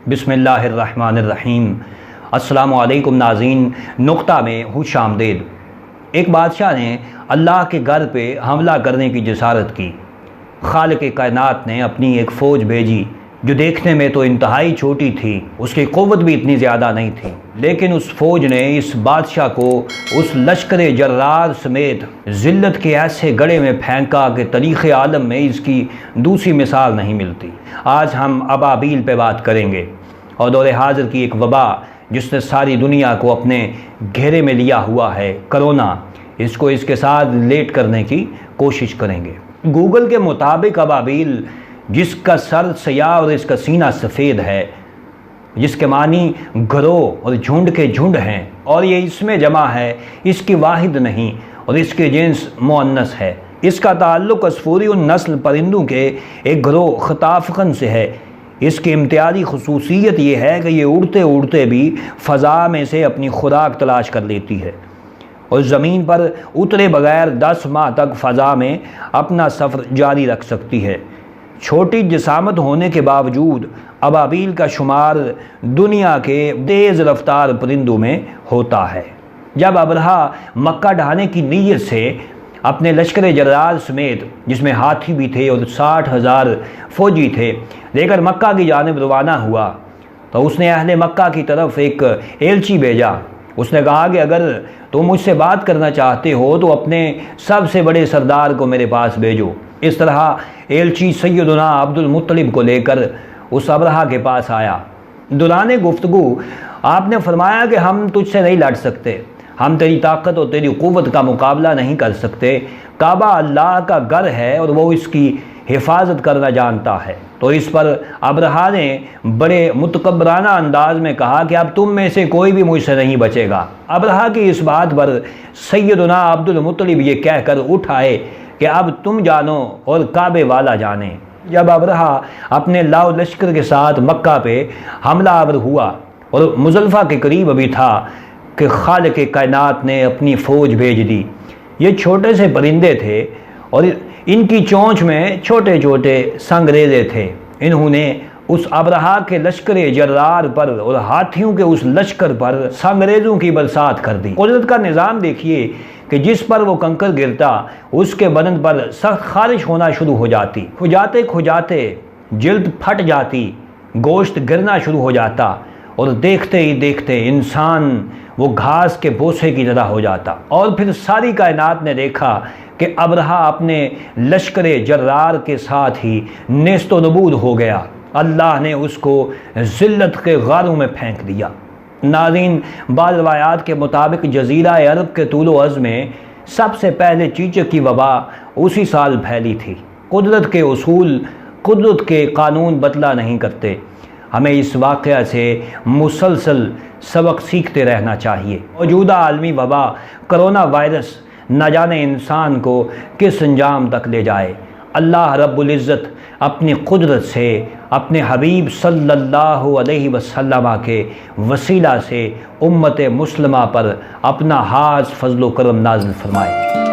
بسم اللہ الرحمن الرحیم۔ السلام علیکم ناظرین، نقطہ میں خوش آمدید۔ ایک بادشاہ نے اللہ کے گھر پہ حملہ کرنے کی جسارت کی۔ خالق کائنات نے اپنی ایک فوج بھیجی جو دیکھنے میں تو انتہائی چھوٹی تھی، اس کی قوت بھی اتنی زیادہ نہیں تھی، لیکن اس فوج نے اس بادشاہ کو اس لشکر جرار سمیت ذلت کے ایسے گڑھے میں پھینکا کہ تاریخ عالم میں اس کی دوسری مثال نہیں ملتی۔ آج ہم ابابیل پہ بات کریں گے اور دور حاضر کی ایک وبا جس نے ساری دنیا کو اپنے گھیرے میں لیا ہوا ہے، کرونا، اس کو اس کے ساتھ ریلیٹ کرنے کی کوشش کریں گے۔ گوگل کے مطابق ابابیل جس کا سر سیاہ اور اس کا سینہ سفید ہے، جس کے معنی گروہ اور جھنڈ کے جھنڈ ہیں، اور یہ اس میں جمع ہے، اس کی واحد نہیں، اور اس کے جنس مؤنث ہے۔ اس کا تعلق عصفوری نسل پرندوں کے ایک گروہ خطافقن سے ہے۔ اس کی امتیازی خصوصیت یہ ہے کہ یہ اڑتے اڑتے بھی فضا میں سے اپنی خوراک تلاش کر لیتی ہے اور زمین پر اترے بغیر 10 ماہ تک فضا میں اپنا سفر جاری رکھ سکتی ہے۔ چھوٹی جسامت ہونے کے باوجود ابابیل کا شمار دنیا کے تیز رفتار پرندوں میں ہوتا ہے۔ جب ابرہا مکہ ڈھانے کی نیت سے اپنے لشکر جرار سمیت، جس میں ہاتھی بھی تھے اور 60,000 فوجی تھے، لے کر مکہ کی جانب روانہ ہوا تو اس نے اہل مکہ کی طرف ایک ایلچی بھیجا۔ اس نے کہا کہ اگر تم مجھ سے بات کرنا چاہتے ہو تو اپنے سب سے بڑے سردار کو میرے پاس بھیجو۔ اس طرح ایلچی سیدنا عبد المطلب کو لے کر اس ابرہا کے پاس آیا۔ دوران گفتگو آپ نے فرمایا کہ ہم تجھ سے نہیں لڑ سکتے، ہم تیری طاقت اور تیری قوت کا مقابلہ نہیں کر سکتے۔ کعبہ اللہ کا گھر ہے اور وہ اس کی حفاظت کرنا جانتا ہے۔ تو اس پر ابرہا نے بڑے متکبرانہ انداز میں کہا کہ اب تم میں سے کوئی بھی مجھ سے نہیں بچے گا۔ ابرہا کی اس بات پر سیدنا عبد المطلب یہ کہہ کر اٹھ آئے کہ اب تم جانو اور کعبے والا جانے۔ جب ابرہا اپنے لاؤ لشکر کے ساتھ مکہ پہ حملہ آور ہوا اور مزدلفہ کے قریب ابھی تھا کہ خالق کائنات نے اپنی فوج بھیج دی۔ یہ چھوٹے سے پرندے تھے اور ان کی چونچ میں چھوٹے چھوٹے سنگریزے تھے۔ انہوں نے اس ابرہا کے لشکر جرار پر اور ہاتھیوں کے اس لشکر پر سنگریزوں کی برسات کر دی۔ قدرت کا نظام دیکھیے کہ جس پر وہ کنکر گرتا اس کے بدن پر سخت خارش ہونا شروع ہو جاتی، کھجاتے کھجاتے جلد پھٹ جاتی، گوشت گرنا شروع ہو جاتا اور دیکھتے ہی دیکھتے انسان وہ گھاس کے بوسے کی طرح ہو جاتا۔ اور پھر ساری کائنات نے دیکھا کہ ابرہا اپنے لشکر جرار کے ساتھ ہی نیست و نبود ہو گیا۔ اللہ نے اس کو ذلت کے غاروں میں پھینک دیا۔ ناظرین، بعض روایات کے مطابق جزیرہ عرب کے طول و عرض میں سب سے پہلے چیچک کی وبا اسی سال پھیلی تھی۔ قدرت کے اصول، قدرت کے قانون بدلا نہیں کرتے۔ ہمیں اس واقعہ سے مسلسل سبق سیکھتے رہنا چاہیے۔ موجودہ عالمی وبا کرونا وائرس نہ جانے انسان کو کس انجام تک لے جائے۔ اللہ رب العزت اپنی قدرت سے اپنے حبیب صلی اللہ علیہ وسلم کے وسیلہ سے امت مسلمہ پر اپنا خاص فضل و کرم نازل فرمائے۔